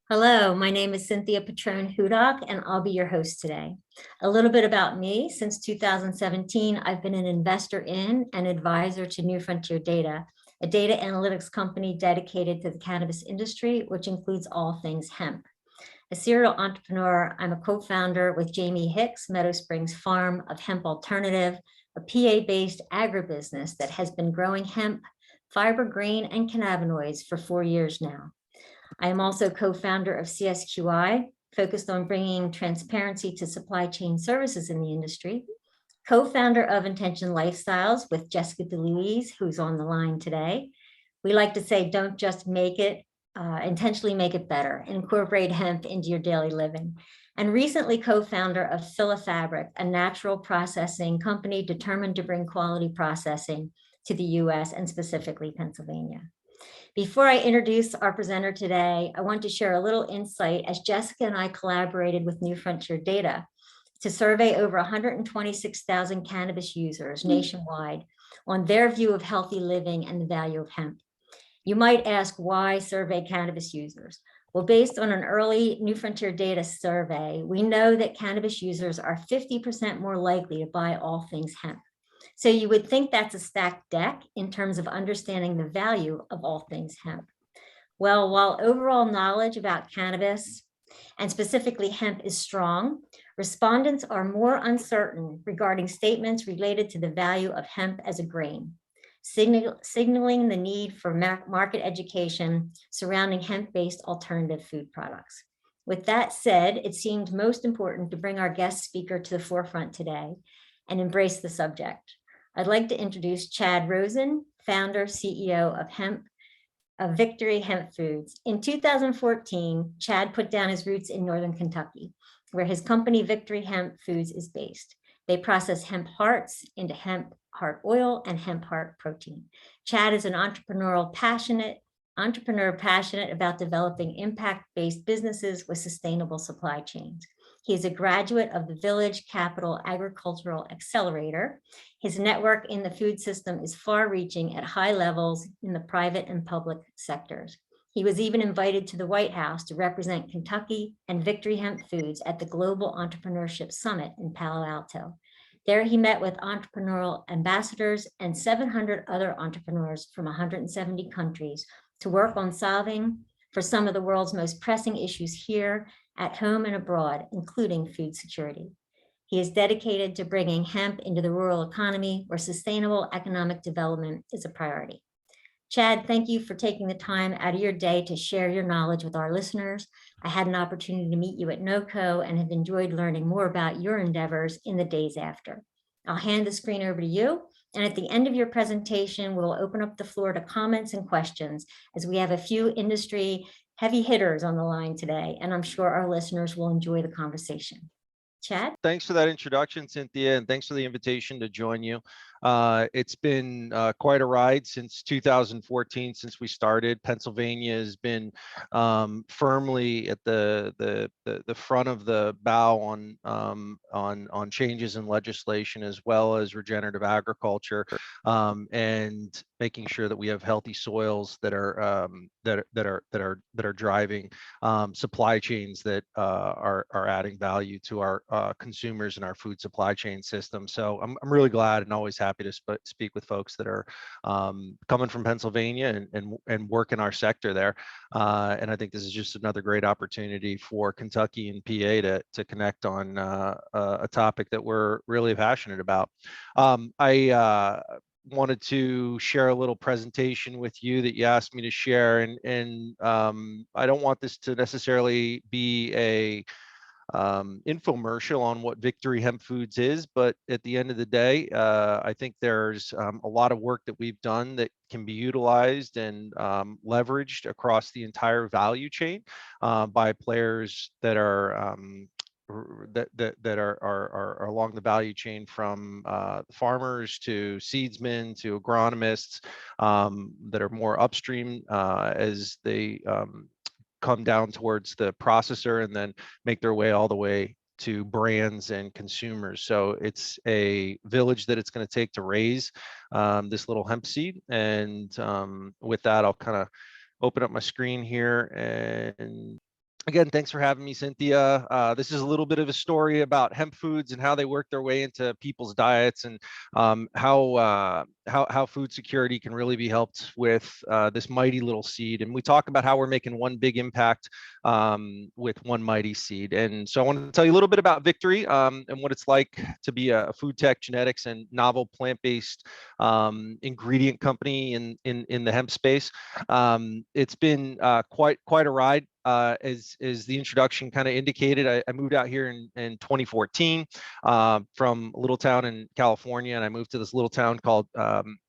Hello, my name is Cynthia Petrone-Hudock, and I'll be your host today. A little bit about me. Since 2017, I've been an investor in and advisor to New Frontier Data, a data analytics company dedicated to the cannabis industry, which includes all things hemp. A serial entrepreneur, I'm a co-founder with Jamie Hicks, Meadow Springs Farm of Hemp-Alternative, a PA-based agribusiness that has been growing hemp, fiber, grain, and cannabinoids for 4 years now. I am also co-founder of CSQI, focused on bringing transparency to supply chain services in the industry, co-founder of Intention Lifestyles with Jessica DeLuise, who's on the line today. We like to say, don't just make it, intentionally make it better, incorporate hemp into your daily living. And recently co-founder of Philofabric, a natural processing company determined to bring quality processing to the US and specifically Pennsylvania. Before I introduce our presenter today, I want to share a little insight as Jessica and I collaborated with New Frontier Data to survey over 126,000 cannabis users nationwide on their view of healthy living and the value of hemp. You might ask, why survey cannabis users? Well, based on an early New Frontier Data survey, we know that cannabis users are 50% more likely to buy all things hemp. So you would think that's a stacked deck in terms of understanding the value of all things hemp. Well, while overall knowledge about cannabis and specifically hemp is strong, respondents are more uncertain regarding statements related to the value of hemp as a grain, signaling the need for market education surrounding hemp-based alternative food products. With that said, it seemed most important to bring our guest speaker to the forefront today and embrace the subject. I'd like to introduce Chad Rosen, founder, CEO of Victory Hemp Foods. In 2014, Chad put down his roots in Northern Kentucky, where his company Victory Hemp Foods is based. They process hemp hearts into hemp heart oil and hemp heart protein. Chad is an entrepreneur passionate about developing impact-based businesses with sustainable supply chains. He is a graduate of the Village Capital Agricultural Accelerator. His network in the food system is far-reaching at high levels in the private and public sectors. He was even invited to the White House to represent Kentucky and Victory Hemp Foods at the Global Entrepreneurship Summit in Palo Alto. There he met with entrepreneurial ambassadors and 700 other entrepreneurs from 170 countries to work on solving for some of the world's most pressing issues here, at home and abroad, including food security. He is dedicated to bringing hemp into the rural economy where sustainable economic development is a priority. Chad, thank you for taking the time out of your day to share your knowledge with our listeners. I had an opportunity to meet you at NOCO and have enjoyed learning more about your endeavors in the days after. I'll hand the screen over to you. And at the end of your presentation, we'll open up the floor to comments and questions as we have a few industry heavy hitters on the line today, and I'm sure our listeners will enjoy the conversation. Chad? Thanks for that introduction, Cynthia, and thanks for the invitation to join you. It's been quite a ride since 2014, since we started. Pennsylvania has been firmly at the front of the bow on changes in legislation, as well as regenerative agriculture, and making sure that we have healthy soils that are driving supply chains that are adding value to our consumers and our food supply chain system. So I'm really glad and always happy to speak with folks that are coming from Pennsylvania and work in our sector there. And I think this is just another great opportunity for Kentucky and PA to connect on a topic that we're really passionate about. I wanted to share a little presentation with you that you asked me to share, and I don't want this to necessarily be a infomercial on what Victory Hemp Foods is, but at the end of the day, I think there's a lot of work that we've done that can be utilized and leveraged across the entire value chain by players that are that are along the value chain, from farmers to seedsmen to agronomists that are more upstream as they come down towards the processor and then make their way all the way to brands and consumers. So it's a village that it's going to take to raise this little hemp seed. And with that, I'll kind of open up my screen here and Again, thanks for having me, Cynthia. This is a little bit of a story about hemp foods and how they work their way into people's diets, and how food security can really be helped with this mighty little seed. And we talk about how we're making one big impact with one mighty seed. And so I wanted to tell you a little bit about Victory and what it's like to be a food tech, genetics, and novel plant-based ingredient company in the hemp space. It's been quite a ride. As the introduction kind of indicated, I moved out here in 2014 from a little town in California, and I moved to this little town called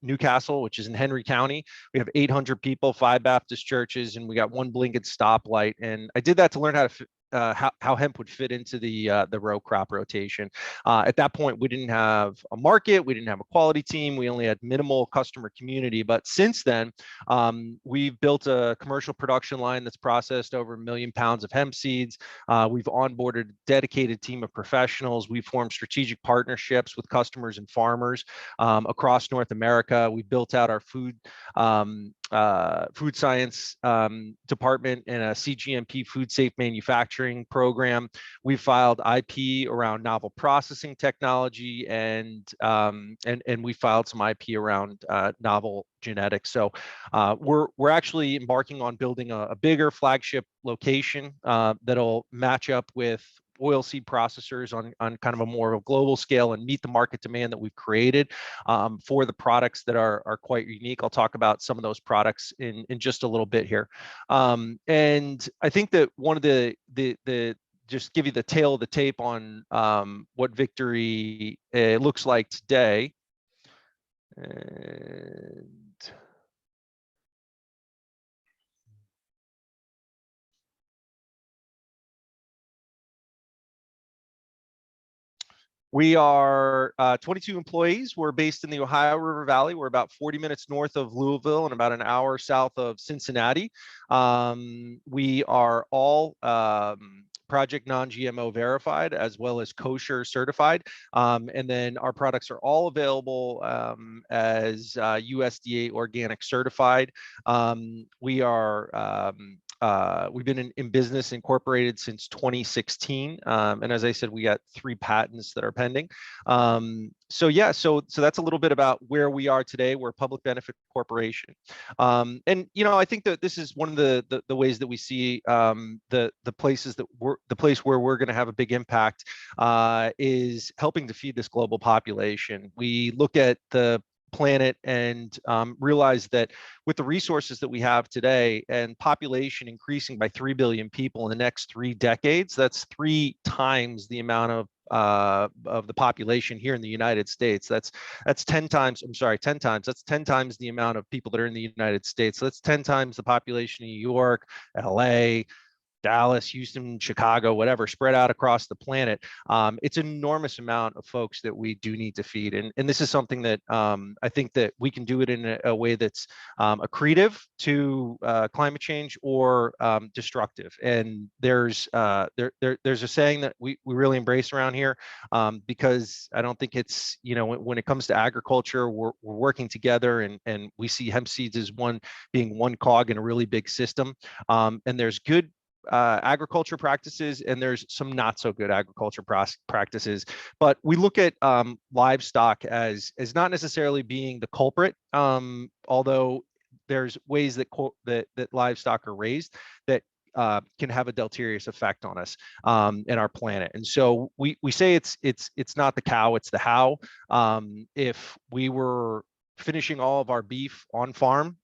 Newcastle, which is in Henry County. We have 800 people, 5 Baptist churches, and we got one blinking stoplight. And I did that to learn how to how hemp would fit into the row crop rotation. At that point, we didn't have a market, we didn't have a quality team, we only had minimal customer community. But since then, we've built a commercial production line that's processed over 1 million pounds of hemp seeds. We've onboarded a dedicated team of professionals. We've formed strategic partnerships with customers and farmers across North America. We've built out our food science department and a CGMP food safe manufacturing program. We filed IP around novel processing technology, and we filed some IP around novel genetics. So we're actually embarking on building a bigger flagship location that'll match up with oilseed processors on kind of a more of a global scale and meet the market demand that we've created for the products that are quite unique. I'll talk about some of those products in just a little bit here. And I think that one of the just give you the tail of the tape on what Victory looks like today. And we are 22 employees. We're based in the Ohio River Valley. We're about 40 minutes north of Louisville and about an hour south of Cincinnati. We are all Project Non-GMO verified, as well as kosher certified. And then our products are all available as USDA organic certified. We are we've been in business incorporated since 2016. And as I said, we got 3 patents that are pending. So yeah, so that's a little bit about where we are today. We're a public benefit corporation. And, you know, I think that this is one of the ways that we see the places that the place where we're going to have a big impact is helping to feed this global population. We look at the planet and realize that with the resources that we have today and population increasing by 3 billion people in the next 3 decades, that's 3 times the amount of the population here in the United States. That's 10 times, I'm sorry, 10 times. That's 10 times the amount of people that are in the United States. So that's 10 times the population of New York, LA, Dallas, Houston, Chicago, whatever, spread out across the planet. It's an enormous amount of folks that we do need to feed. And this is something that I think that we can do it in a way that's accretive to climate change or destructive. And there's a saying that we really embrace around here because I don't think it's, you know, when it comes to agriculture, we're working together, and we see hemp seeds as being one cog in a really big system. And there's good agriculture practices, and there's some not so good agriculture practices. But we look at livestock as not necessarily being the culprit, although there's ways that livestock are raised that can have a deleterious effect on us and our planet. And so we say it's not the cow, it's the how. If we were finishing all of our beef on farm,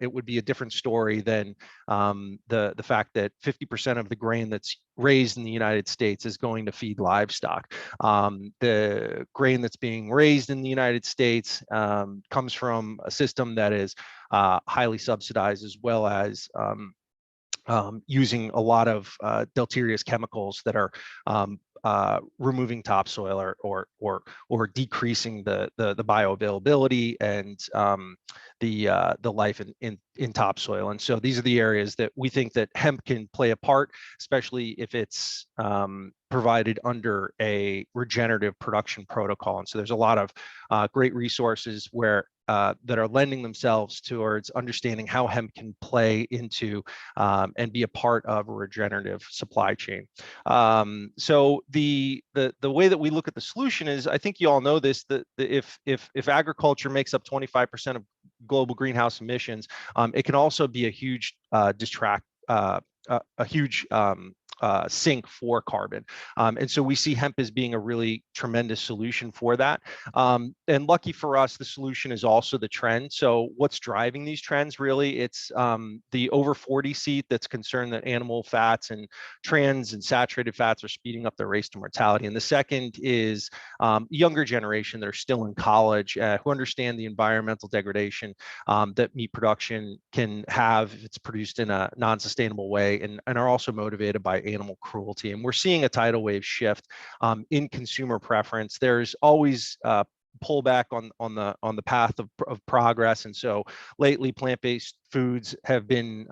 it would be a different story than the fact that 50% of the grain that's raised in the United States is going to feed livestock. The grain that's being raised in the United States comes from a system that is highly subsidized, as well as using a lot of deleterious chemicals that are removing topsoil or decreasing the bioavailability and the life in topsoil. And so these are the areas that we think that hemp can play a part, especially if it's provided under a regenerative production protocol. And so there's a lot of great resources where that are lending themselves towards understanding how hemp can play into and be a part of a regenerative supply chain. So the way that we look at the solution is, I think you all know this, that if agriculture makes up 25% of global greenhouse emissions, it can also be a huge a huge sink for carbon. And so we see hemp as being a really tremendous solution for that. And lucky for us, the solution is also the trend. So what's driving these trends really? It's the over 40 seat that's concerned that animal fats and trans and saturated fats are speeding up the race to mortality. And the second is younger generation that are still in college who understand the environmental degradation that meat production can have if it's produced in a non-sustainable way, and are also motivated by animal cruelty. And we're seeing a tidal wave shift in consumer preference. There's always pullback on the path of progress, and so lately plant-based foods have been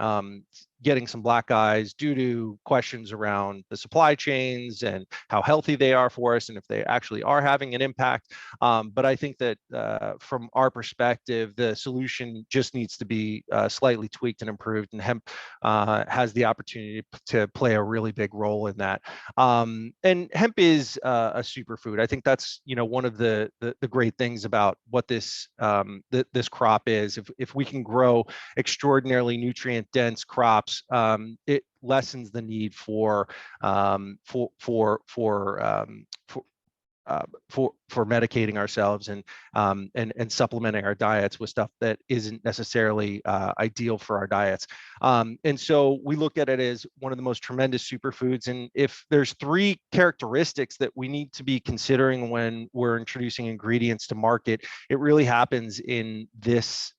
getting some black eyes due to questions around the supply chains and how healthy they are for us and if they actually are having an impact. But I think that from our perspective, the solution just needs to be slightly tweaked and improved, and hemp has the opportunity to play a really big role in that. And hemp is a superfood. I think that's one of the great things about what this this crop is. If we can grow extraordinarily nutrient dense crops, it lessens the need for medicating ourselves and supplementing our diets with stuff that isn't necessarily ideal for our diets. And so we look at it as one of the most tremendous superfoods. And if there's three characteristics that we need to be considering when we're introducing ingredients to market, it really happens in this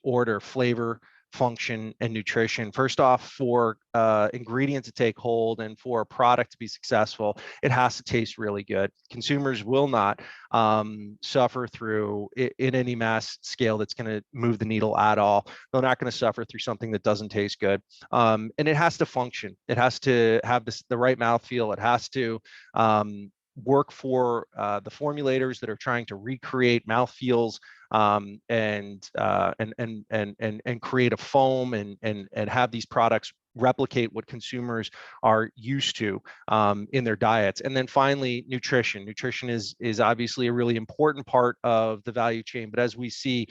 order: flavor, function, and nutrition. First off, for ingredient to take hold and for a product to be successful, it has to taste really good. Consumers will not suffer through in any mass scale that's going to move the needle at all. They're not going to suffer through something that doesn't taste good. And it has to function. It has to have the right mouthfeel. It has to work for the formulators that are trying to recreate mouthfeels and create a foam and have these products replicate what consumers are used to in their diets. And then finally, nutrition. Nutrition is obviously a really important part of the value chain, but as we see,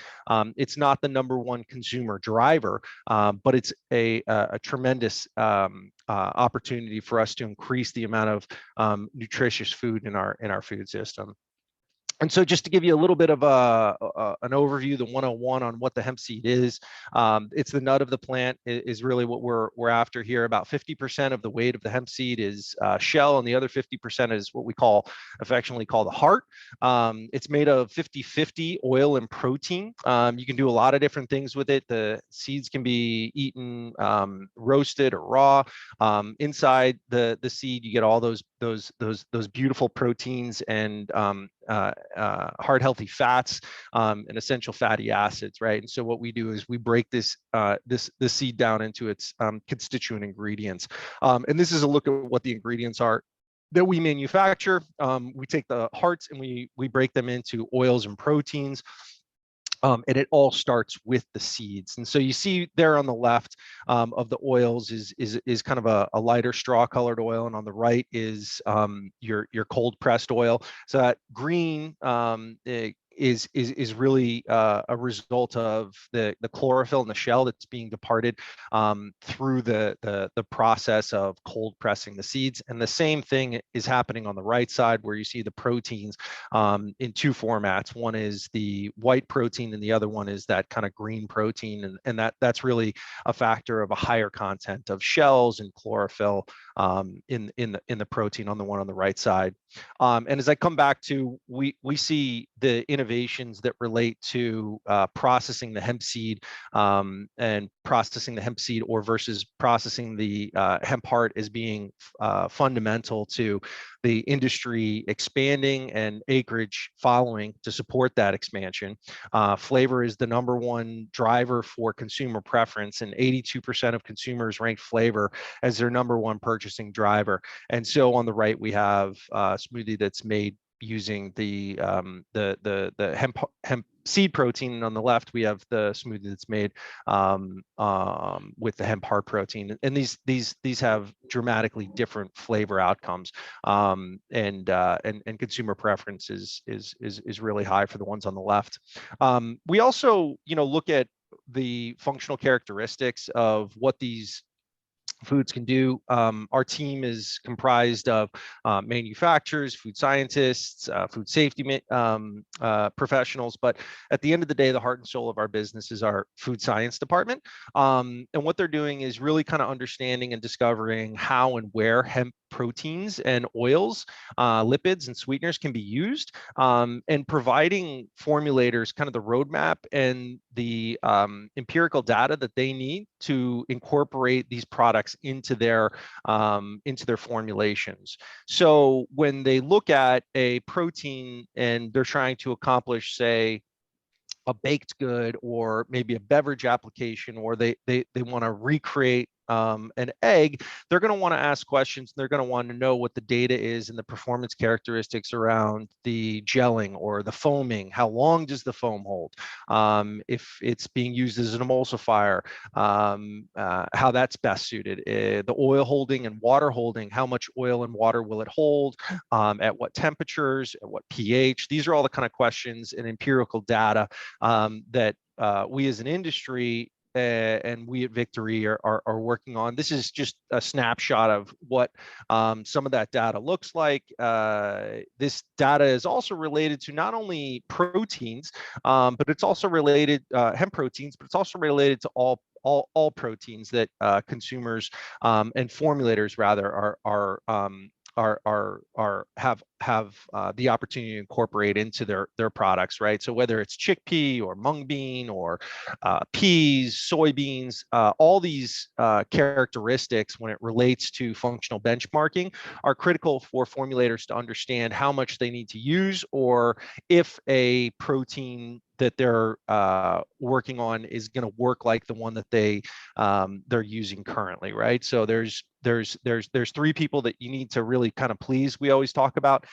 it's not the number one consumer driver, but it's a tremendous opportunity for us to increase the amount of nutritious food in our food system. And so just to give you a little bit of an overview, the 101 on what the hemp seed is, it's the nut of the plant is really what we're after here. About 50% of the weight of the hemp seed is shell, and the other 50% is what we affectionately call the heart. It's made of 50-50 oil and protein. You can do a lot of different things with it. The seeds can be eaten roasted or raw. Inside the seed, you get all those beautiful proteins and heart healthy fats and essential fatty acids, right? And so what we do is we break this seed down into its constituent ingredients. And this is a look at what the ingredients are that we manufacture. We take the hearts and we break them into oils and proteins. And it all starts with the seeds. And so you see there on the left of the oils is kind of a lighter straw colored oil, and on the right is your cold pressed oil. So that green is really a result of the chlorophyll in the shell that's being departed through the process of cold pressing the seeds. And the same thing is happening on the right side, where you see the proteins in two formats. One is the white protein and the other one is that kind of green protein, and that's really a factor of a higher content of shells and chlorophyll in the protein on the one on the right side. And as I come back to, we see the innovations that relate to processing the hemp seed and processing the hemp seed versus processing the hemp heart as being fundamental to the industry expanding and acreage following to support that expansion. Flavor is the number one driver for consumer preference, and 82% of consumers rank flavor as their number one purchasing driver. And so on the right, we have a smoothie that's made using the hemp seed protein, and on the left we have the smoothie that's made with the hemp heart protein, and these have dramatically different flavor outcomes, and consumer preference is really high for the ones on the left. We also, look at the functional characteristics of what these foods can do. Our team is comprised of manufacturers, food scientists, food safety professionals, but at the end of the day, the heart and soul of our business is our food science department. And what they're doing is really kind of understanding and discovering how and where hemp proteins and oils, lipids and sweeteners can be used, and providing formulators kind of the roadmap and the empirical data that they need to incorporate these products into their formulations. So when they look at a protein and they're trying to accomplish, say, a baked good or maybe a beverage application, or they want to recreate an egg, they're going to want to ask questions. They're going to want to know what the data is and the performance characteristics around the gelling or the foaming. How long does the foam hold? If it's being used as an emulsifier, how that's best suited. The oil holding and water holding, how much oil and water will it hold? At what temperatures? At what pH? These are all the kind of questions and empirical data that we as an industry and we at Victory are working on. This is just a snapshot of what some of that data looks like. This data is also related to not only proteins, but it's also related hemp proteins, but it's also related to all proteins that consumers and formulators rather have the opportunity to incorporate into their products, right? So whether it's chickpea or mung bean or peas, soybeans, all these characteristics when it relates to functional benchmarking are critical for formulators to understand how much they need to use, or if a protein that they're working on is going to work like the one that they're using currently, right? So there's three people that you need to really kind of please. We always talk about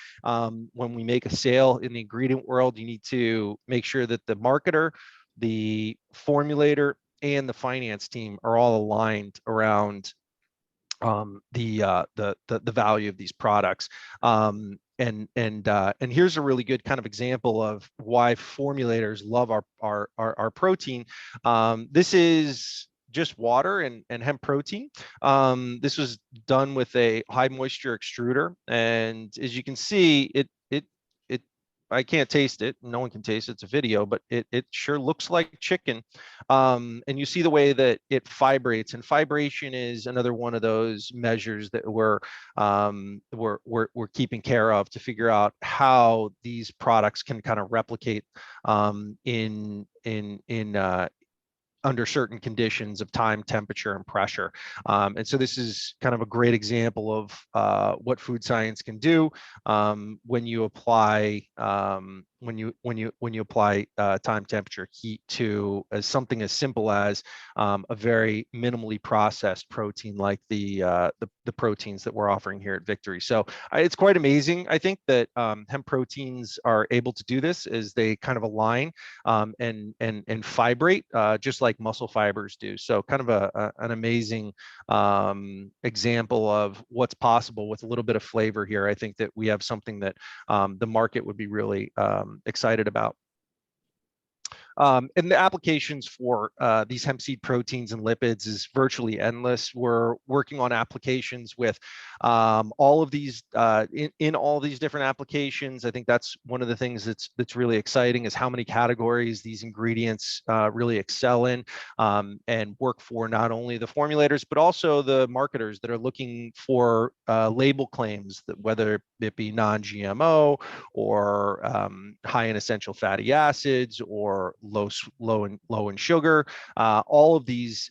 when we make a sale in the ingredient world, you need to make sure that the marketer, the formulator, and the finance team are all aligned around the value of these products. And here's a really good kind of example of why formulators love our protein. This is just water and hemp protein. This was done with a high moisture extruder, and as you can see, I can't taste it. No one can taste it. It's a video, but it sure looks like chicken. And you see the way that it vibrates, and vibration is another one of those measures that we're keeping care of to figure out how these products can kind of replicate in under certain conditions of time, temperature, and pressure. And so this is kind of a great example of what food science can do when you apply time, temperature, heat to something as simple as a very minimally processed protein like the proteins that we're offering here at Victory. So it's quite amazing, I think, that hemp proteins are able to do this as they kind of align and vibrate just like muscle fibers do. So kind of an amazing example of what's possible with a little bit of flavor here. I think that we have something that the market would be really excited about. And the applications for these hemp seed proteins and lipids is virtually endless. We're working on applications with all of these in all these different applications. I think that's one of the things that's really exciting, is how many categories these ingredients really excel in and work for not only the formulators but also the marketers that are looking for label claims, that whether it be non-GMO or high in essential fatty acids or low in sugar. All of these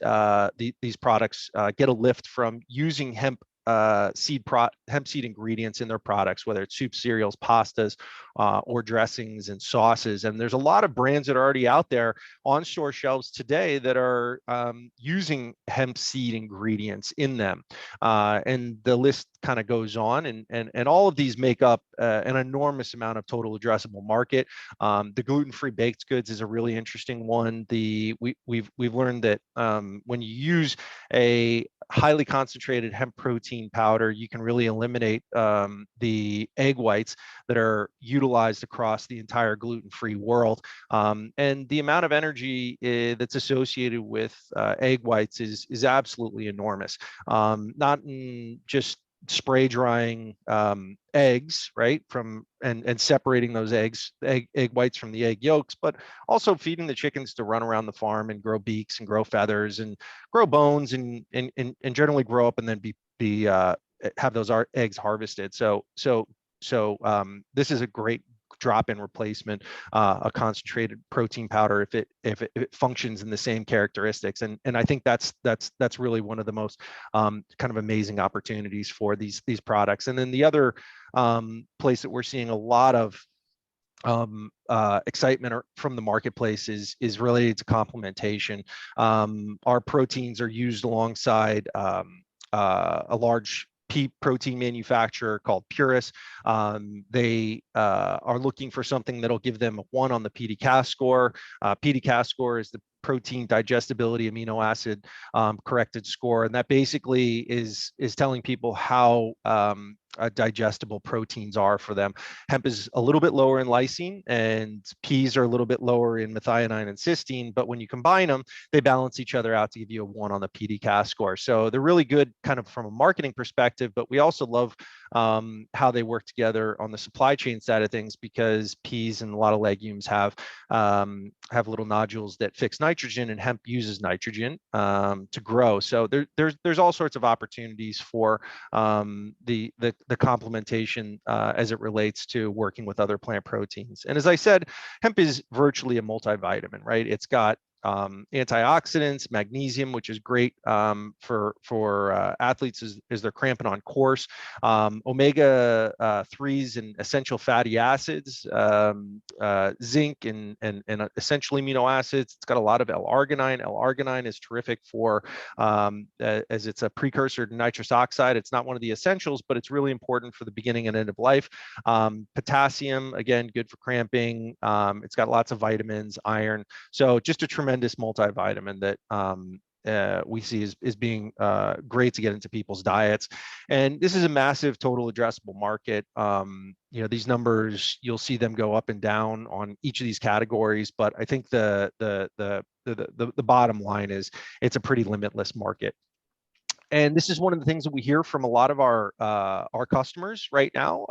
products get a lift from using hemp hemp seed ingredients in their products, whether it's soup, cereals, pastas, or dressings and sauces. And there's a lot of brands that are already out there on store shelves today that are using hemp seed ingredients in them. And the list kind of goes on, and all of these make up an enormous amount of total addressable market. The gluten-free baked goods is a really interesting one. We've learned that when you use a highly concentrated hemp protein powder, you can really eliminate the egg whites that are utilized across the entire gluten-free world. And the amount of energy that's associated with egg whites is absolutely enormous. Not in just spray drying eggs, right, from and separating those egg whites from the egg yolks, but also feeding the chickens to run around the farm and grow beaks and grow feathers and grow bones and generally grow up and then have those eggs harvested. So this is a great drop-in replacement, a concentrated protein powder if it functions in the same characteristics. And I think that's really one of the most kind of amazing opportunities for these products. And then the other place that we're seeing a lot of excitement from the marketplace is related to complementation. Our proteins are used alongside a large pea protein manufacturer called Purus. They are looking for something that'll give them a 1 on the PDCAAS score. PDCAAS score is the protein digestibility amino acid corrected score, and that basically is telling people how digestible proteins are for them. Hemp is a little bit lower in lysine, and peas are a little bit lower in methionine and cysteine, but when you combine them, they balance each other out to give you a 1 on the PDCAAS score. So they're really good kind of from a marketing perspective, but we also love how they work together on the supply chain side of things, because peas and a lot of legumes have little nodules that fix nitrogen, and hemp uses nitrogen to grow. So there's all sorts of opportunities for the complementation as it relates to working with other plant proteins. And as I said, hemp is virtually a multivitamin, right? It's got antioxidants, magnesium, which is great for athletes as they're cramping on course, omega 3s and essential fatty acids, zinc and essential amino acids. It's got a lot of L-arginine. L-arginine is terrific for as it's a precursor to nitrous oxide. It's not one of the essentials, but it's really important for the beginning and end of life. Potassium, again, good for cramping. It's got lots of vitamins, iron. So just a tremendous multivitamin that we see as being great to get into people's diets. And this is a massive total addressable market. These numbers, you'll see them go up and down on each of these categories, but I think the bottom line is it's a pretty limitless market. And this is one of the things that we hear from a lot of our customers right now,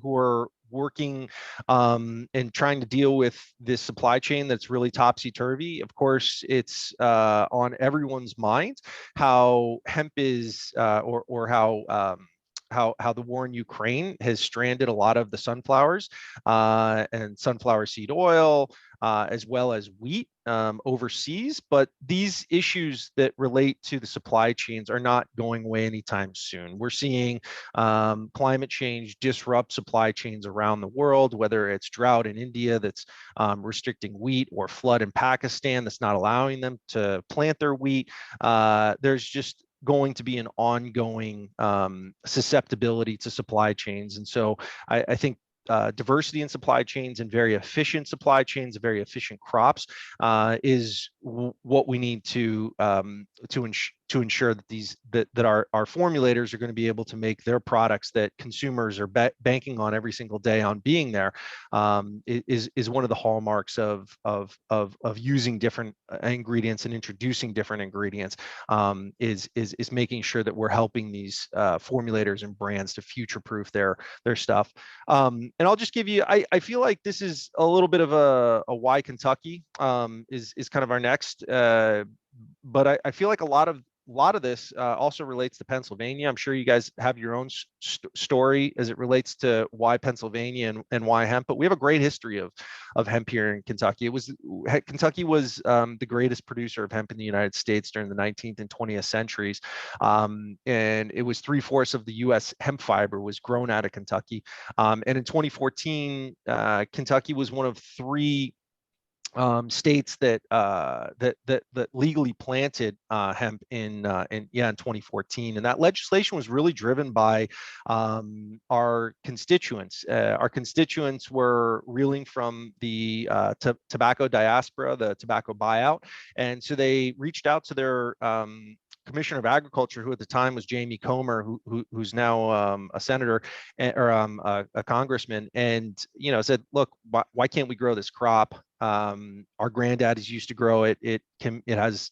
who are working and trying to deal with this supply chain that's really topsy-turvy. Of course, it's on everyone's mind how hemp is, or how the war in Ukraine has stranded a lot of the sunflowers and sunflower seed oil, as well as wheat overseas. But these issues that relate to the supply chains are not going away anytime soon. We're seeing climate change disrupt supply chains around the world, whether it's drought in India that's restricting wheat, or flood in Pakistan that's not allowing them to plant their wheat. There's just going to be an ongoing susceptibility to supply chains. And so I think diversity in supply chains and very efficient supply chains, very efficient crops is what we need to ensure that that our formulators are going to be able to make their products that consumers are banking on every single day on being there. Is one of the hallmarks of using different ingredients and introducing different ingredients, is making sure that we're helping these formulators and brands to future-proof their stuff. And I'll just give you, I feel like this is a little bit of a why Kentucky is kind of our next but I feel like a lot of this also relates to Pennsylvania. I'm sure you guys have your own story as it relates to why Pennsylvania and why hemp, but we have a great history of hemp here in Kentucky. Kentucky was the greatest producer of hemp in the United States during the 19th and 20th centuries, and it was 3/4 of the U.S. hemp fiber was grown out of Kentucky. And in 2014, Kentucky was one of three states that legally planted hemp in 2014, and that legislation was really driven by our constituents. Our constituents were reeling from the tobacco diaspora, the tobacco buyout, and so they reached out to their Commissioner of Agriculture, who at the time was Jamie Comer, who's now a senator or a congressman, and said, "Look, why can't we grow this crop? Our granddaddies used to grow it. It has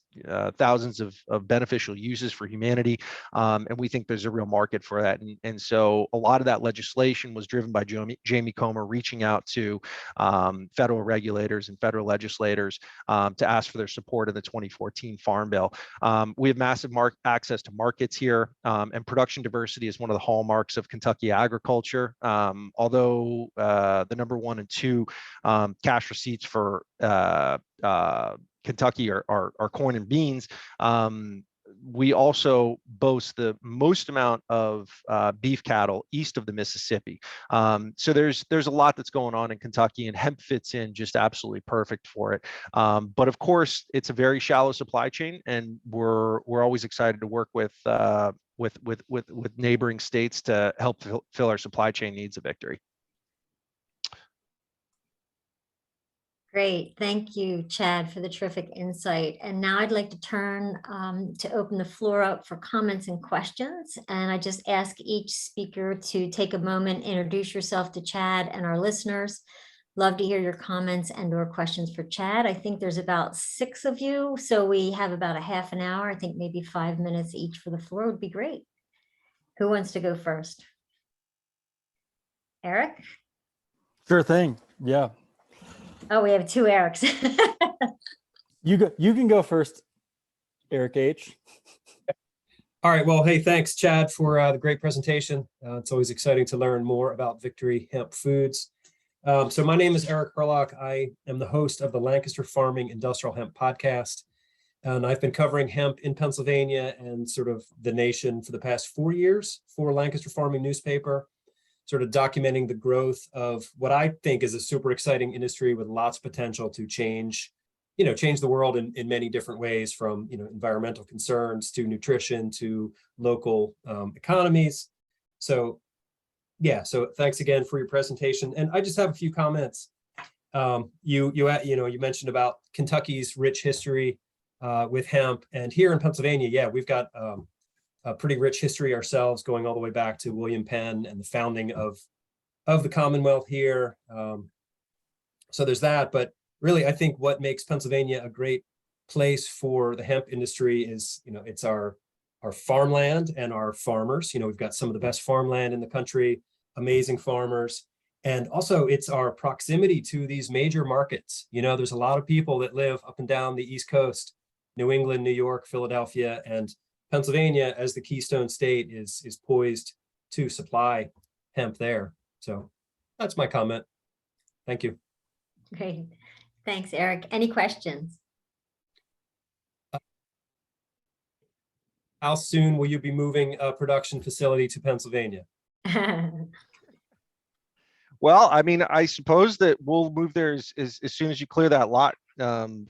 thousands of beneficial uses for humanity, and we think there's a real market for that." And so a lot of that legislation was driven by Jamie Comer reaching out to federal regulators and federal legislators to ask for their support in the 2014 Farm Bill. We have massive access to markets here, and production diversity is one of the hallmarks of Kentucky agriculture. Although the number 1 and 2 cash receipts for Kentucky are corn and beans. We also boast the most amount of beef cattle east of the Mississippi. So there's a lot that's going on in Kentucky, and hemp fits in just absolutely perfect for it. But of course, it's a very shallow supply chain, and we're always excited to work with neighboring states to help fill our supply chain needs at Victory. Great. Thank you, Chad, for the terrific insight. And now I'd like to turn to open the floor up for comments and questions. And I just ask each speaker to take a moment, introduce yourself to Chad and our listeners. Love to hear your comments and or questions for Chad. I think there's about 6 of you, so we have about a half an hour. I think maybe 5 minutes each for the floor would be great. Who wants to go first? Eric? Sure thing. Yeah. Oh, we have 2 Erics. You can go first, Eric H. All right. Well, hey, thanks, Chad, for the great presentation. It's always exciting to learn more about Victory Hemp Foods. So my name is Eric Herlock. I am the host of the Lancaster Farming Industrial Hemp podcast. And I've been covering hemp in Pennsylvania and sort of the nation for the past 4 years for Lancaster Farming newspaper, sort of documenting the growth of what I think is a super exciting industry with lots of potential to change the world in many different ways, from, environmental concerns to nutrition to local economies. So, yeah, so thanks again for your presentation. And I just have a few comments. You mentioned about Kentucky's rich history with hemp, and here in Pennsylvania, yeah, we've got a pretty rich history ourselves, going all the way back to William Penn and the founding of the Commonwealth here. So there's that, but really, I think what makes Pennsylvania a great place for the hemp industry is, it's our farmland and our farmers. We've got some of the best farmland in the country, amazing farmers. And also it's our proximity to these major markets. There's a lot of people that live up and down the East Coast, New England, New York, Philadelphia, and Pennsylvania, as the Keystone State, is poised to supply hemp there. So that's my comment. Thank you. Great. Thanks, Eric. Any questions? How soon will you be moving a production facility to Pennsylvania? Well, I mean, I suppose that we'll move there as soon as you clear that lot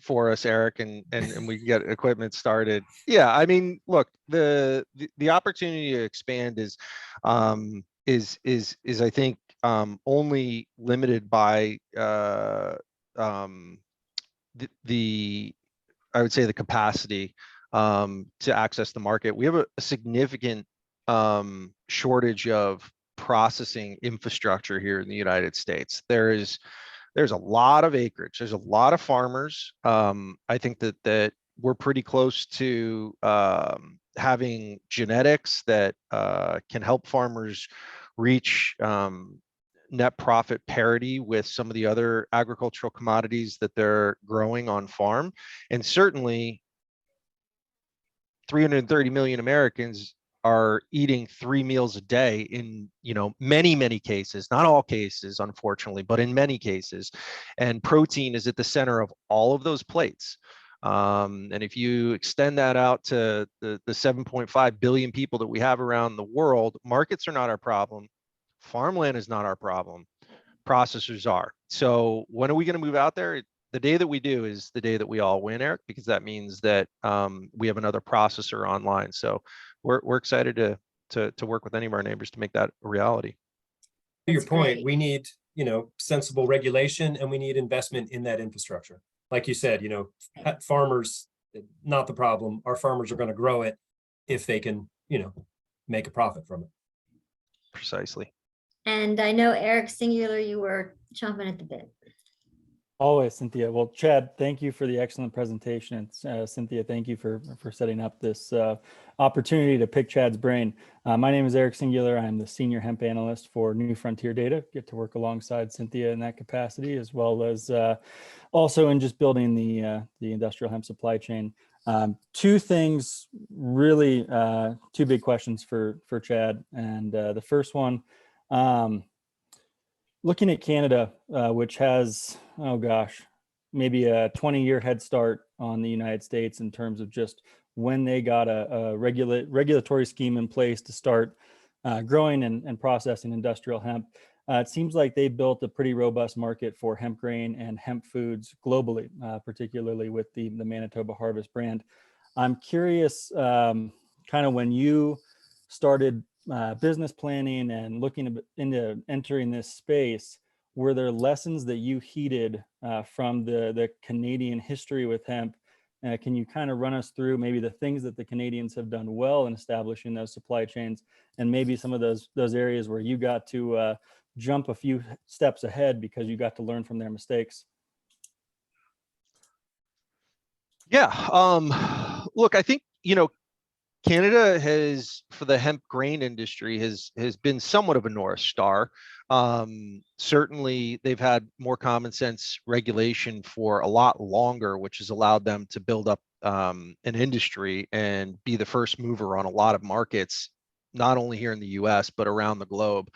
for us, Eric, and we can get equipment started. Yeah, I mean, look, the opportunity to expand is I think only limited by the I would say the capacity to access the market. We have a significant shortage of processing infrastructure here in the United States. There's a lot of acreage. There's a lot of farmers. I think that we're pretty close to having genetics that can help farmers reach net profit parity with some of the other agricultural commodities that they're growing on farm. And certainly 330 million Americans are eating 3 meals a day in, many cases, not all cases, unfortunately, but in many cases. And protein is at the center of all of those plates. And if you extend that out to the 7.5 billion people that we have around the world, markets are not our problem. Farmland is not our problem. Processors are. So when are we going to move out there? The day that we do is the day that we all win, Eric, because that means that we have another processor online. So we're excited to work with any of our neighbors to make that a reality. To your That's point, great. we need, sensible regulation, and we need investment in that infrastructure. Like you said, farmers, not the problem. Our farmers are going to grow it if they can, make a profit from it. Precisely. And I know Eric Singular, you were chomping at the bit. Always, Cynthia. Well, Chad, thank you for the excellent presentation. And Cynthia, thank you for setting up this opportunity to pick Chad's brain. My name is Eric Singular. I'm the Senior Hemp Analyst for New Frontier Data. Get to work alongside Cynthia in that capacity, as well as also in just building the industrial hemp supply chain. Two things, really, two big questions for Chad. And the first one, looking at Canada, which has, oh gosh, maybe a 20-year head start on the United States in terms of just when they got a regulatory scheme in place to start growing and processing industrial hemp. It seems like they built a pretty robust market for hemp grain and hemp foods globally, particularly with the Manitoba Harvest brand. I'm curious, kind of when you started business planning and looking into entering this space, were there lessons that you heeded from the Canadian history with hemp? Can you kind of run us through maybe the things that the Canadians have done well in establishing those supply chains, and maybe some of those areas where you got to jump a few steps ahead because you got to learn from their mistakes? Yeah. Look, I think, Canada has, for the hemp grain industry, has been somewhat of a North Star. Certainly, they've had more common sense regulation for a lot longer, which has allowed them to build up an industry and be the first mover on a lot of markets, not only here in the U.S. but around the globe,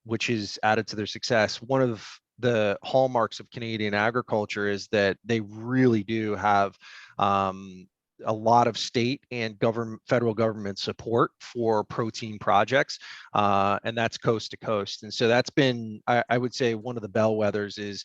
which has added to their success. One of the hallmarks of Canadian agriculture is that they really do have a lot of state and federal government support for protein projects, and that's coast to coast. And so that's been, I would say, one of the bellwethers is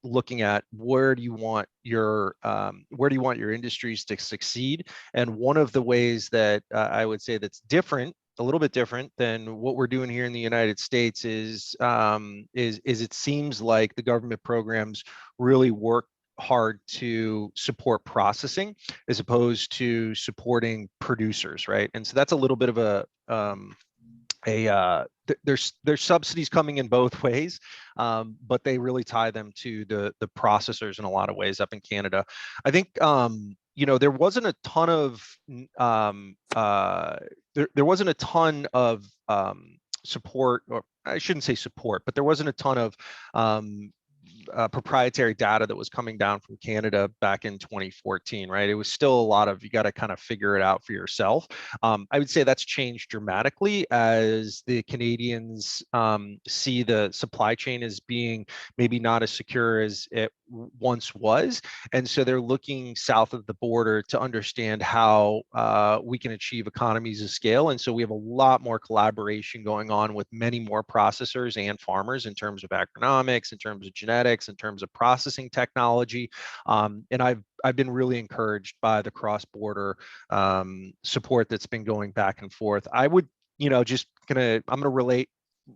looking at where do you want your industries to succeed. And one of the ways that I would say that's different, a little bit different than what we're doing here in the United States is it seems like the government programs really work hard to support processing as opposed to supporting producers, right? And so that's a little bit of there's subsidies coming in both ways, but they really tie them to the processors in a lot of ways up in Canada. I think there wasn't a ton of there wasn't a ton of support, or I shouldn't say support, but there wasn't a ton of proprietary data that was coming down from Canada back in 2014, right? It was still a lot of, you got to kind of figure it out for yourself. I would say that's changed dramatically as the Canadians see the supply chain as being maybe not as secure as it once was. And so they're looking south of the border to understand how we can achieve economies of scale. And so we have a lot more collaboration going on with many more processors and farmers in terms of agronomics, in terms of genetics, in terms of processing technology. And I've been really encouraged by the cross-border support that's been going back and forth. I would, I'm gonna relate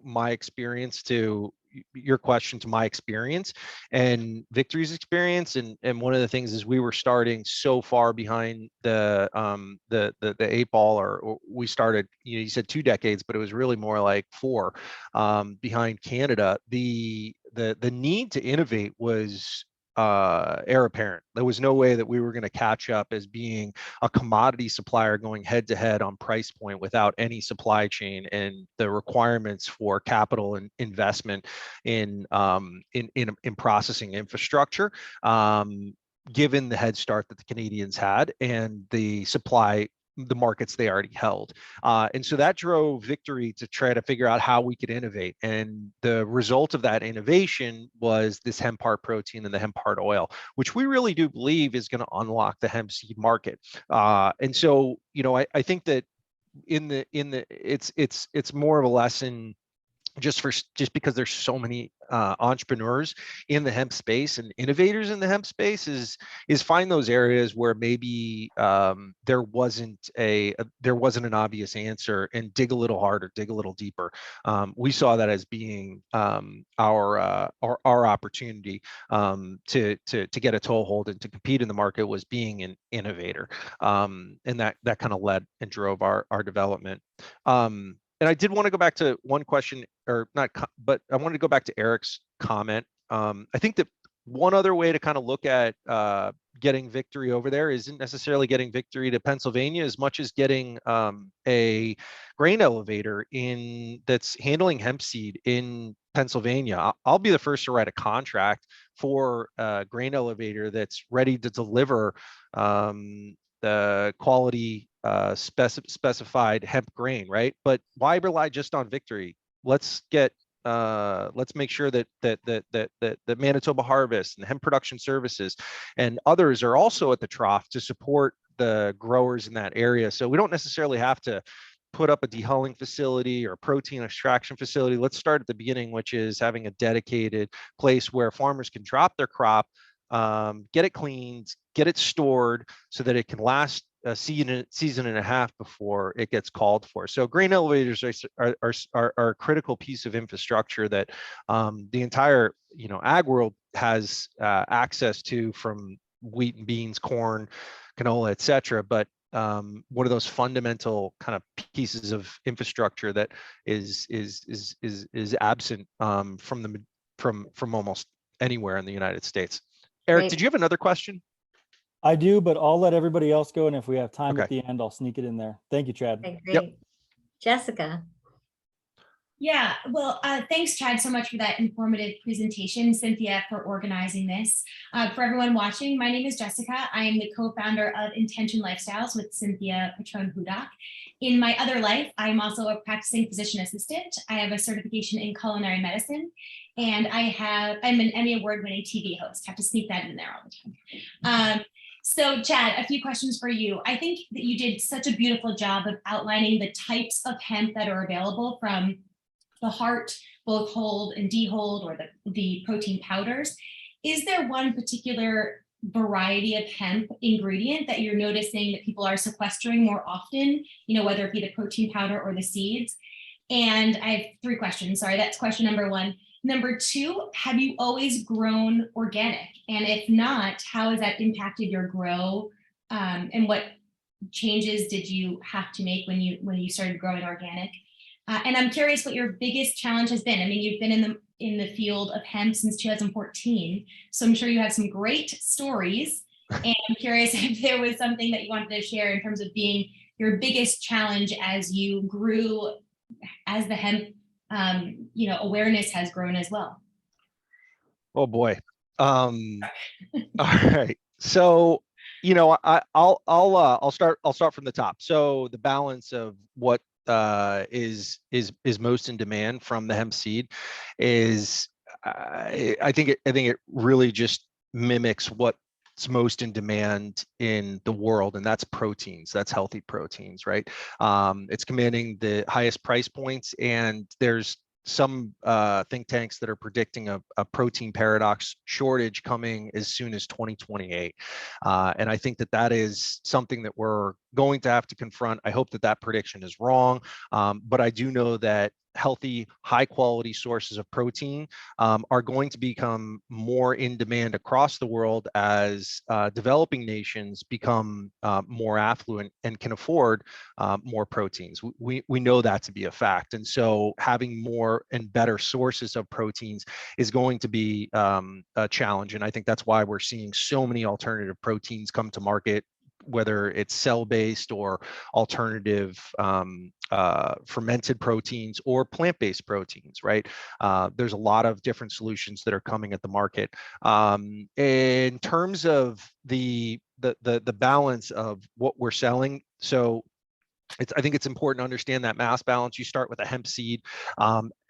my experience to your question to my experience and Victory's experience. And one of the things is we were starting so far behind the 8 ball, or we started, you said 2 decades, but it was really more like 4 behind Canada. The need to innovate was heir apparent. There was no way that we were going to catch up as being a commodity supplier going head to head on price point without any supply chain and the requirements for capital and investment in processing infrastructure. given the head start that the Canadians had and the markets they already held. And so that drove Victory to try to figure out how we could innovate. And the result of that innovation was this hemp heart protein and the hemp heart oil, which we really do believe is going to unlock the hemp seed market. And so, I think that it's more of a lesson just because there's so many entrepreneurs in the hemp space and innovators in the hemp space is find those areas where maybe there wasn't an obvious answer and dig a little harder, dig a little deeper. We saw that as being our opportunity to get a toehold and to compete in the market was being an innovator, and that kind of led and drove our development. And I did want to go back to one question, but I wanted to go back to Eric's comment. I think that one other way to kind of look at getting Victory over there isn't necessarily getting Victory to Pennsylvania as much as getting a grain elevator that's handling hemp seed in Pennsylvania. I'll be the first to write a contract for a grain elevator that's ready to deliver the quality specified hemp grain, right? But why rely just on Victory? Let's make sure that Manitoba Harvest and Hemp Production Services and others are also at the trough to support the growers in that area. So we don't necessarily have to put up a dehulling facility or a protein extraction facility. Let's start at the beginning, which is having a dedicated place where farmers can drop their crop, get it cleaned, get it stored so that it can last a season and a half before it gets called for. So grain elevators are a critical piece of infrastructure that the entire ag world has access to, from wheat and beans, corn, canola, etc. But one of those fundamental kind of pieces of infrastructure that is absent from almost anywhere in the United States. Eric, Great. did you have another question? I do, but I'll let everybody else go. And if we have time Okay. at the end, I'll sneak it in there. Thank you, Chad. Okay, Yep. great. Jessica. Yeah, well, thanks, Chad, so much for that informative presentation. Cynthia, for organizing this. For everyone watching, my name is Jessica. I am the co-founder of Intention Lifestyles with Cynthia Petrone-Hudock. In my other life, I'm also a practicing physician assistant. I have a certification in culinary medicine, and I'm an Emmy award-winning TV host. Have to sneak that in there all the time. So Chad, a few questions for you. I think that you did such a beautiful job of outlining the types of hemp that are available, from the heart, both hold and dehold, or the protein powders. Is there one particular variety of hemp ingredient that you're noticing that people are sequestering more often, whether it be the protein powder or the seeds? And I have 3 questions. Sorry, that's question number 1. Number 2, have you always grown organic? And if not, how has that impacted your grow? And what changes did you have to make when you started growing organic? And I'm curious what your biggest challenge has been. I mean, you've been in the field of hemp since 2014, so I'm sure you have some great stories. And I'm curious if there was something that you wanted to share in terms of being your biggest challenge as you grew, as the hemp awareness has grown as well. Oh boy. All right. So, I'll start from the top. So the balance of what is most in demand from the hemp seed is, I think it really just mimics what's most in demand in the world, and that's proteins. That's healthy proteins, right? It's commanding the highest price points, and there's some think tanks that are predicting a protein paradox shortage coming as soon as 2028. And I think that is something that we're going to have to confront. I hope that prediction is wrong, but I do know that healthy, high quality sources of protein are going to become more in demand across the world as developing nations become more affluent and can afford more proteins. We know that to be a fact. And so having more and better sources of proteins is going to be a challenge. And I think that's why we're seeing so many alternative proteins come to market, whether it's cell-based or alternative fermented proteins or plant-based proteins, right? There's a lot of different solutions that are coming at the market. In terms of the balance of what we're selling, so I think it's important to understand that mass balance. You start with a hemp seed.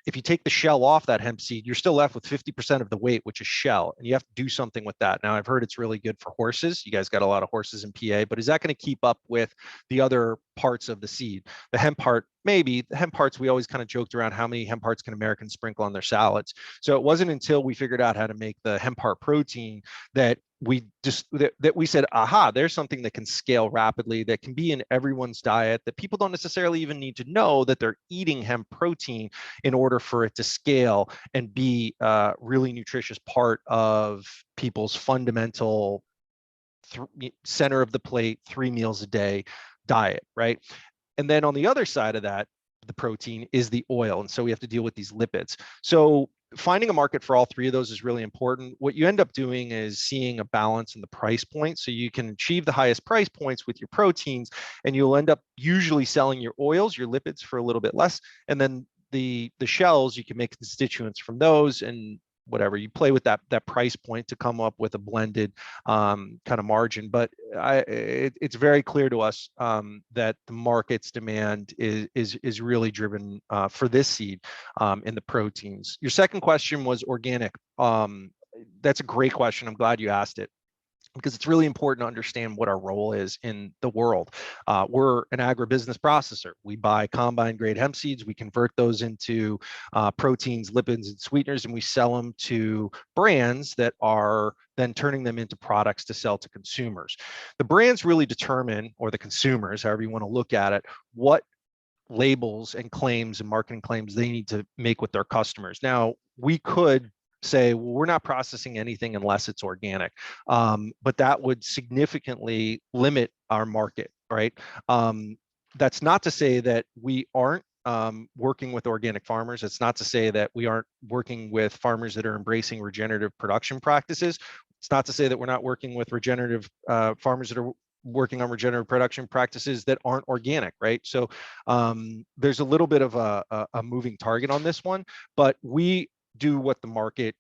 If you take the shell off that hemp seed, you're still left with 50% of the weight, which is shell, and you have to do something with that. Now, I've heard it's really good for horses. You guys got a lot of horses in PA, but is that going to keep up with the other parts of the seed? The hemp part, maybe. The hemp parts, we always kind of joked around how many hemp parts can Americans sprinkle on their salads. So it wasn't until we figured out how to make the hemp part protein that we said, aha, there's something that can scale rapidly, that can be in everyone's diet, that people don't necessarily even need to know that they're eating hemp protein in order for it to scale and be a really nutritious part of people's fundamental center of the plate, 3 meals a day diet, right? And then on the other side of that, the protein is the oil. And so we have to deal with these lipids. So finding a market for all three of those is really important. What you end up doing is seeing a balance in the price point. So you can achieve the highest price points with your proteins, and you'll end up usually selling your oils, your lipids for a little bit less. And then the shells, you can make constituents from those, and whatever, you play with that price point to come up with a blended kind of margin. But it's very clear to us that the market's demand is really driven for this seed in the proteins. Your second question was organic. That's a great question. I'm glad you asked it, because it's really important to understand what our role is in the world. We're an agribusiness processor. We buy combine grade hemp seeds, we convert those into proteins, lipids, and sweeteners, and we sell them to brands that are then turning them into products to sell to consumers. The brands really determine, or the consumers, however you want to look at it, what labels and claims and marketing claims they need to make with their customers. Now, we could say, well, we're not processing anything unless it's organic, but that would significantly limit our market, right? That's not to say that we aren't working with organic farmers. It's not to say that we aren't working with farmers that are embracing regenerative production practices. It's not to say that we're not working with regenerative farmers that are working on regenerative production practices that aren't organic, right? So there's a little bit of a moving target on this one, but we do what the market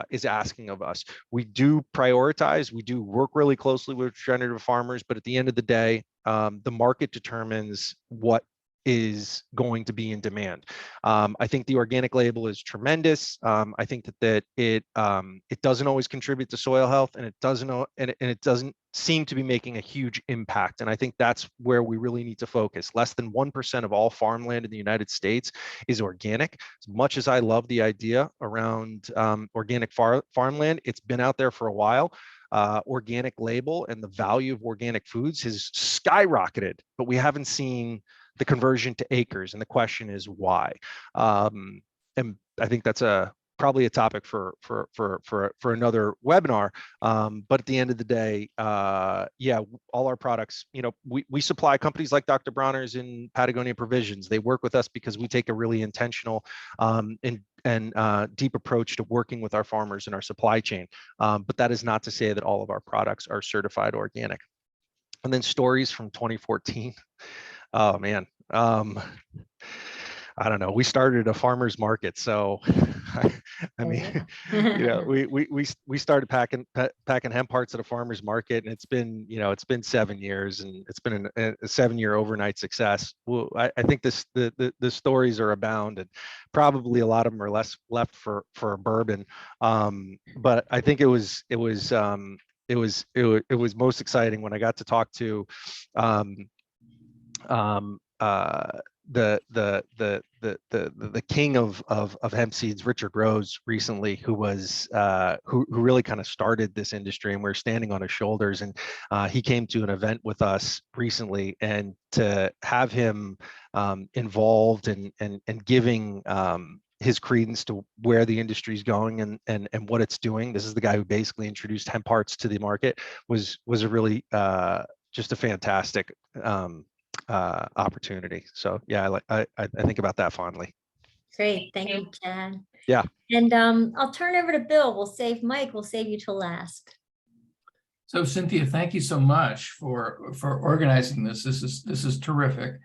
is asking of us. We do prioritize, we do work really closely with regenerative farmers, but at the end of the day, the market determines what is going to be in demand. I think the organic label is tremendous. I think that it doesn't always contribute to soil health, and it doesn't seem to be making a huge impact. And I think that's where we really need to focus. Less than 1% of all farmland in the United States is organic. As much as I love the idea around organic farmland, it's been out there for a while. Organic label and the value of organic foods has skyrocketed, but we haven't seen the conversion to acres, and the question is why. And I think that's probably a topic for another webinar. But at the end of the day, yeah, all our products, we supply companies like Dr. Bronner's and Patagonia Provisions. They work with us because we take a really intentional and deep approach to working with our farmers and our supply chain. But that is not to say that all of our products are certified organic. And then stories from 2014. Oh man, I don't know. We started a farmer's market, so I mean, we started packing hemp parts at a farmer's market, and it's been 7 years, and it's been a 7-year overnight success. Well, I think the stories are abound, and probably a lot of them are left for bourbon. But I think it was most exciting when I got to talk to the king of hemp seeds, Richard Rose, recently, who really kind of started this industry, and we're standing on his shoulders. And he came to an event with us recently, and to have him involved and giving his credence to where the industry is going and what it's doing. This is the guy who basically introduced hemp parts to the market. Was a really just a fantastic opportunity. So yeah, I think about that fondly. Great, thank you, Chad. Yeah. And I'll turn over to Bill. We'll save Mike. We'll save you till last. So Cynthia, thank you so much for organizing this. This is terrific.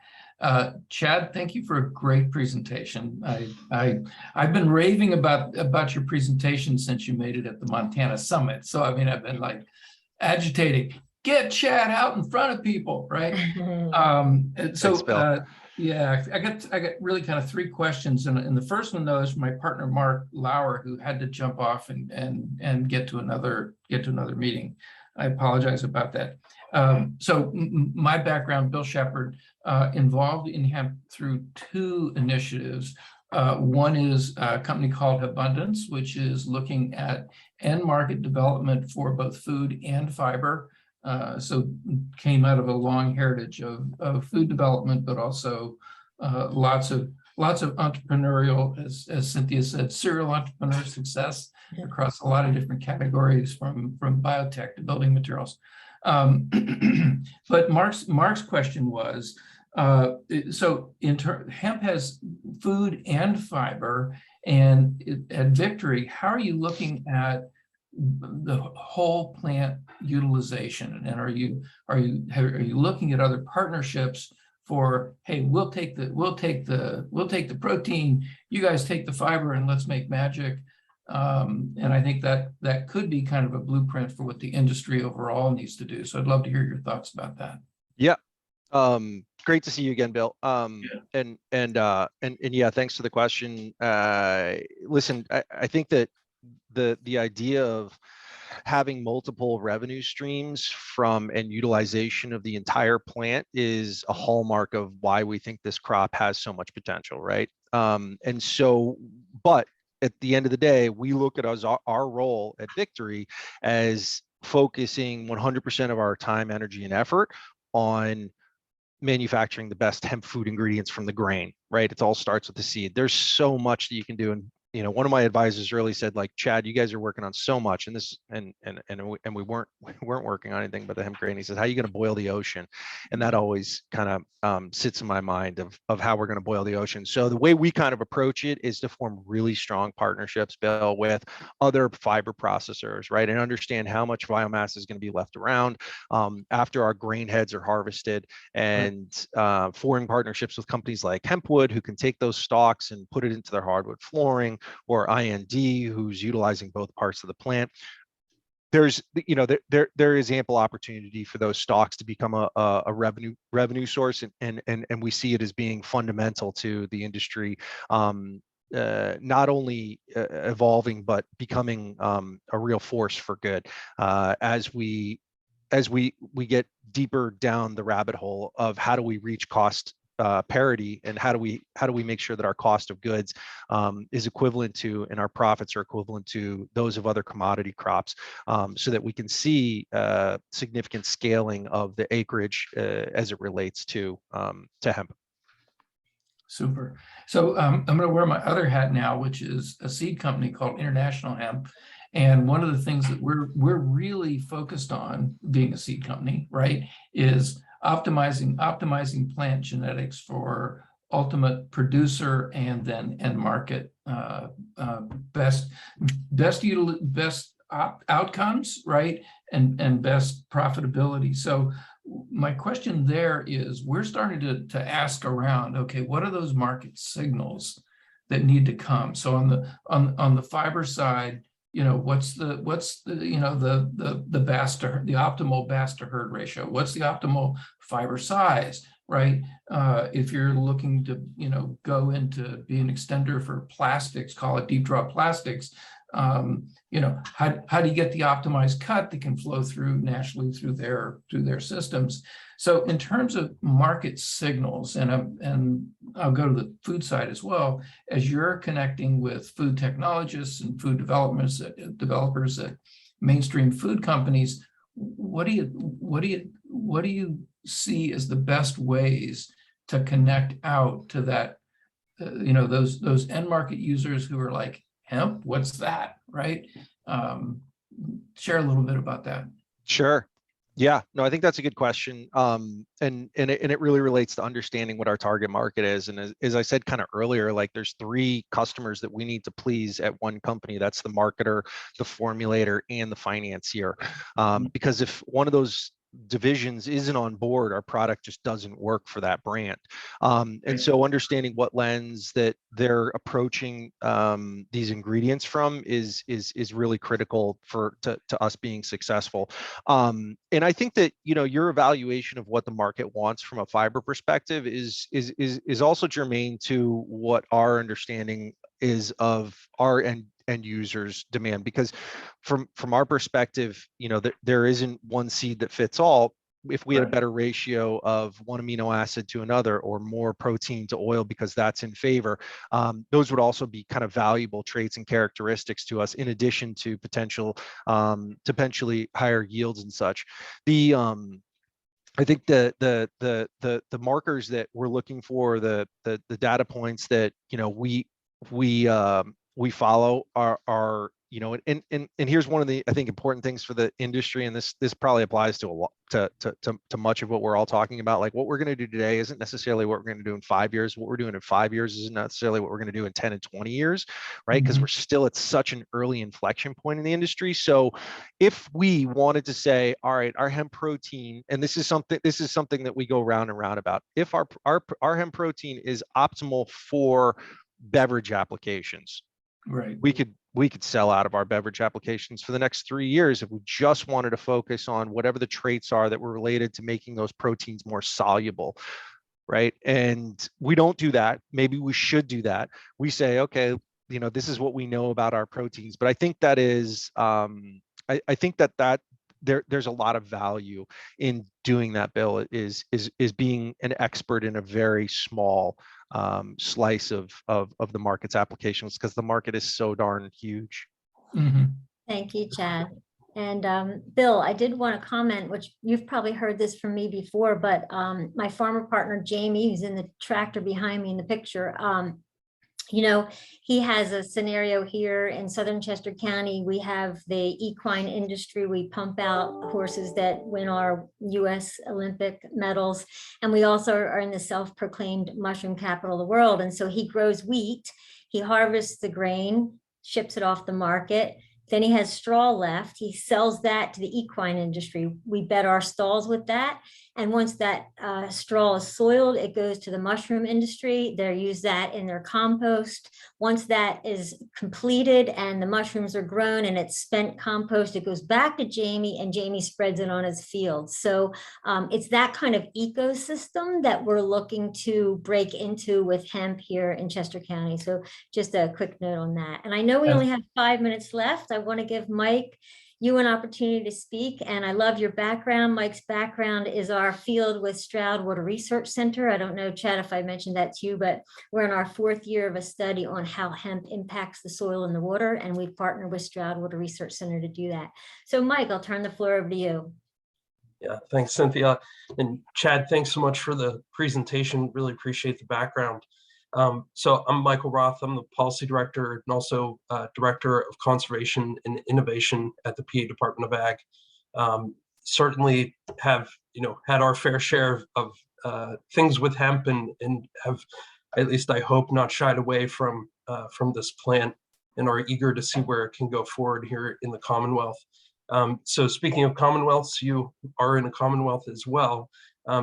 Chad, thank you for a great presentation. I've been raving about your presentation since you made it at the Montana Summit. So I mean, I've been like agitating, get Chad out in front of people, right? And so Thanks, Bill. yeah, I got really kind of three questions, and the first one though is my partner Mark Lauer, who had to jump off and get to another meeting. I apologize about that. So my background, Bill Shepard, involved in hemp through two initiatives. One is a company called Abundance, which is looking at end market development for both food and fiber. So came out of a long heritage of food development, but also lots of entrepreneurial, as Cynthia said, serial entrepreneur success across a lot of different categories, from biotech to building materials. But Mark's question was, so hemp has food and fiber, and at Victory, how are you looking at the whole plant utilization? And are you looking at other partnerships for, hey, we'll take the protein, you guys take the fiber, and let's make magic? And I think that could be kind of a blueprint for what the industry overall needs to do. So I'd love to hear your thoughts about that. Yeah. Great to see you again, Bill. And yeah, thanks for the question. Listen, I think that the idea of having multiple revenue streams from and utilization of the entire plant is a hallmark of why we think this crop has so much potential, right? And so, but at the end of the day, we look at our role at Victory as focusing 100% of our time, energy, and effort on manufacturing the best hemp food ingredients from the grain, right? It all starts with the seed. There's so much that you can do. And one of my advisors really said, like, Chad, you guys are working on so much, and this, and we weren't working on anything but the hemp grain. He says, how are you going to boil the ocean? And that always kind of sits in my mind of how we're going to boil the ocean. So the way we kind of approach it is to form really strong partnerships, Bill, with other fiber processors, right? And understand how much biomass is going to be left around after our grain heads are harvested, and forming partnerships with companies like Hempwood, who can take those stalks and put it into their hardwood flooring, or IND, who's utilizing both parts of the plant. There's, there is ample opportunity for those stocks to become a revenue source, and we see it as being fundamental to the industry, not only evolving but becoming a real force for good as we get deeper down the rabbit hole of how do we reach cost parity, and how do we make sure that our cost of goods is equivalent to, and our profits are equivalent to, those of other commodity crops, so that we can see significant scaling of the acreage as it relates to hemp. Super. So I'm going to wear my other hat now, which is a seed company called International Hemp. And one of the things that we're really focused on, being a seed company, right, is optimizing plant genetics for ultimate producer and then end market best outcomes, right, and best profitability. So my question there is, we're starting to ask around, okay, what are those market signals that need to come? So on the fiber side, what's the optimal BAS to herd ratio? What's the optimal fiber size, right? If you're looking to, go into be an extender for plastics, call it deep draw plastics, how do you get the optimized cut that can flow through naturally through their systems? So in terms of market signals, and I'll go to the food side as well, as you're connecting with food technologists and food developers at mainstream food companies, what do you see as the best ways to connect out to that, those end market users who are like, hemp, what's that, right? Share a little bit about that. Sure. Yeah, no, I think that's a good question. And it really relates to understanding what our target market is. And as I said kind of earlier, like there's 3 customers that we need to please at one company. That's the marketer, the formulator, and the financier. Because if one of those divisions isn't on board, our product just doesn't work for that brand. And so understanding what lens that they're approaching these ingredients from is really critical to us being successful. And I think that, you know, your evaluation of what the market wants from a fiber perspective is also germane to what our understanding is of our end users demand, because from our perspective, you know, there isn't one seed that fits all. If we had a better ratio of one amino acid to another, or more protein to oil because that's in favor, those would also be kind of valuable traits and characteristics to us, in addition to potentially higher yields and such. I think the markers that we're looking for, the data points that, you know, we follow are, you know, and here's one of the, I think, important things for the industry, and this probably applies to a lot to much of what we're all talking about. Like, what we're going to do today isn't necessarily what we're going to do in 5 years. What we're doing in 5 years isn't necessarily what we're going to do in 10 and 20 years, right? Because we're still at such an early inflection point in the industry. So if we wanted to say, all right, our hemp protein, and this is something that we go round and round about, if our hemp protein is optimal for beverage applications, Right. we could sell out of our beverage applications for the next 3 years if we just wanted to focus on whatever the traits are that were related to making those proteins more soluble, right? And we don't do that. Maybe we should do that. We say, okay, you know, this is what we know about our proteins. But I think that is, I think that there's a lot of value in doing that, Bill, is being an expert in a very small slice of the market's applications, because the market is so darn huge. Thank you, Chad. And Bill, I did want to comment, which you've probably heard this from me before, but my farmer partner, Jamie, who's in the tractor behind me in the picture, you know, he has a scenario here in Southern Chester County. We have the equine industry. We pump out horses that win our U.S. Olympic medals. And we also are in the self-proclaimed mushroom capital of the world. And so he grows wheat, he harvests the grain, ships it off the market. Then he has straw left. He sells that to the equine industry. We bed our stalls with that. And once that straw is soiled, it goes to the mushroom industry. They use that in their compost. Once that is completed and the mushrooms are grown and it's spent compost, it goes back to Jamie, and Jamie spreads it on his field. So it's that kind of ecosystem that we're looking to break into with hemp here in Chester County. So just a quick note on that. And I know we only have 5 minutes left. I want to give Mike, you an opportunity to speak. And I love your background. Mike's background is our field with Stroud Water Research Center. I don't know, Chad, if I mentioned that to you, but we're in our 4th year of a study on how hemp impacts the soil and the water. And we've partnered with Stroud Water Research Center to do that. So Mike, I'll turn the floor over to you. Yeah, thanks, Cynthia. And Chad, thanks so much for the presentation. Really appreciate the background. So I'm Michael Roth. I'm the policy director and also director of conservation and innovation at the PA Department of Ag. Certainly have, you know, had our fair share of things with hemp, and have, at least I hope, not shied away from this plant, and are eager to see where it can go forward here in the Commonwealth. So speaking of Commonwealths, you are in a Commonwealth as well.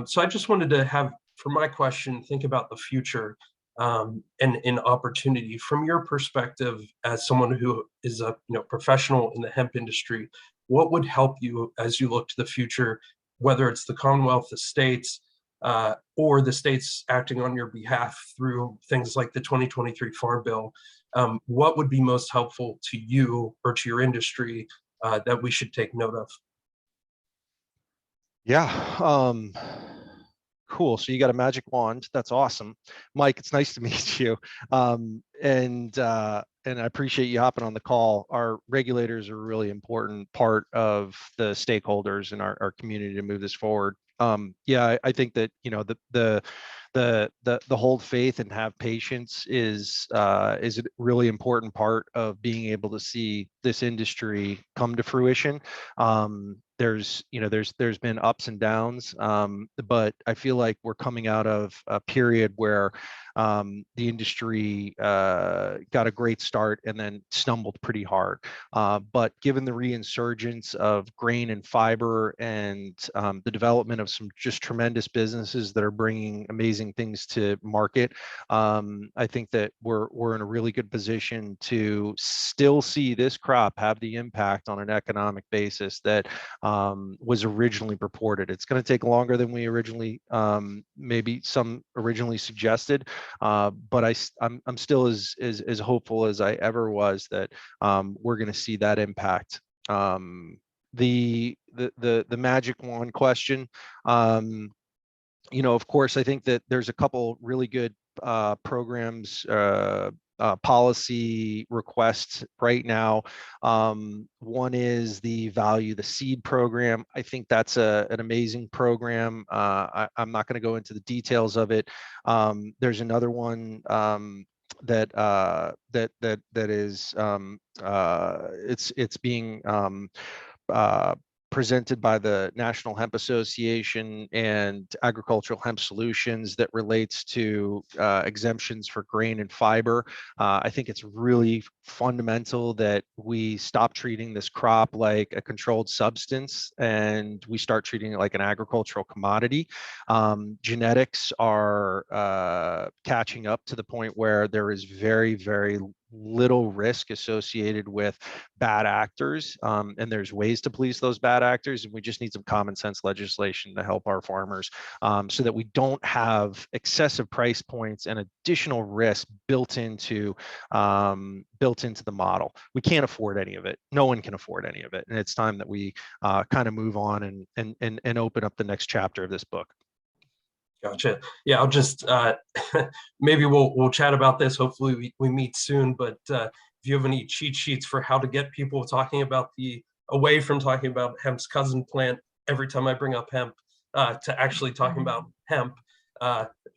So I just wanted to have, for my question, think about the future. And in opportunity from your perspective as someone who is a professional in the hemp industry. What would help you as you look to the future, whether it's the Commonwealth, the states, or the states acting on your behalf through things like the 2023 Farm Bill? What would be most helpful to you or to your industry that we should take note of? Yeah. Cool. So you got a magic wand. That's awesome. Mike, it's nice to meet you. And I appreciate you hopping on the call. Our regulators are a really important part of the stakeholders in our community to move this forward. Yeah, I think that, you know, the hold faith and have patience is a really important part of being able to see this industry come to fruition. there's been ups and downs, but I feel like we're coming out of a period where the industry got a great start and then stumbled pretty hard. But given the reinsurgence of grain and fiber and the development of some just tremendous businesses that are bringing amazing things to market, I think that we're in a really good position to still see this crop have the impact on an economic basis that was originally purported. It's going to take longer than we originally, maybe some originally suggested, but I'm still as hopeful as I ever was that we're going to see that impact. The magic wand question, of course, I think that there's a couple really good programs, policy requests right now. One is the Value the Seed program. I think that's an amazing program. I'm not going to go into the details of it. There's another one that is it's being presented by the National Hemp Association and Agricultural Hemp Solutions that relates to exemptions for grain and fiber. I think it's really fundamental that we stop treating this crop like a controlled substance and we start treating it like an agricultural commodity. Genetics are catching up to the point where there is very, very little risk associated with bad actors, and there's ways to police those bad actors, and we just need some common sense legislation to help our farmers, so that we don't have excessive price points and additional risk built into the model. We can't afford any of it. No one can afford any of it, and it's time that we kind of move on and open up the next chapter of this book. Gotcha. Yeah, I'll just maybe we'll chat about this. Hopefully we meet soon. But if you have any cheat sheets for how to get people talking about away from talking about hemp's cousin plant every time I bring up hemp to actually talking about hemp,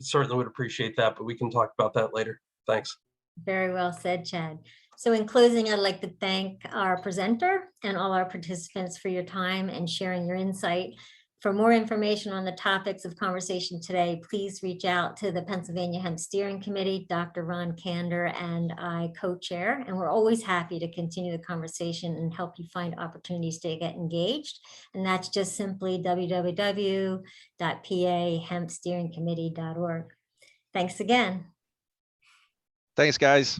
certainly would appreciate that. But we can talk about that later. Thanks. Very well said, Chad. So in closing, I'd like to thank our presenter and all our participants for your time and sharing your insight. For more information on the topics of conversation today, please reach out to the Pennsylvania Hemp Steering Committee. Dr. Ron Kander and I co-chair, and we're always happy to continue the conversation and help you find opportunities to get engaged. And that's just simply www.pahempsteeringcommittee.org. Thanks again. Thanks, guys.